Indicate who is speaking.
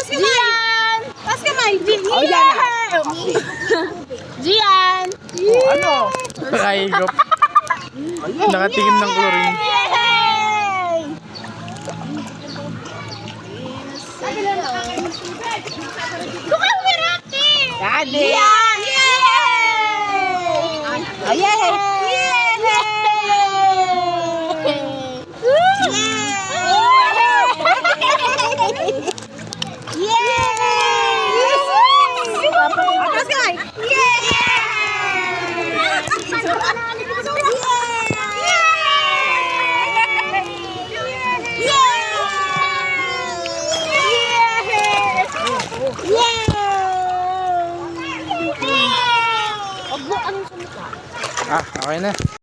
Speaker 1: Gian! Taas kamay!
Speaker 2: Oh, yan na.
Speaker 1: Gian!
Speaker 2: Oh, ano?
Speaker 3: Nakahigop. Nakatingin ng chlorine.
Speaker 1: Yay! Bukang mirati!
Speaker 2: Daddy!
Speaker 1: Yan! Yay!
Speaker 2: Oh, yay!
Speaker 1: Taas kamay!
Speaker 3: Ah, okay na.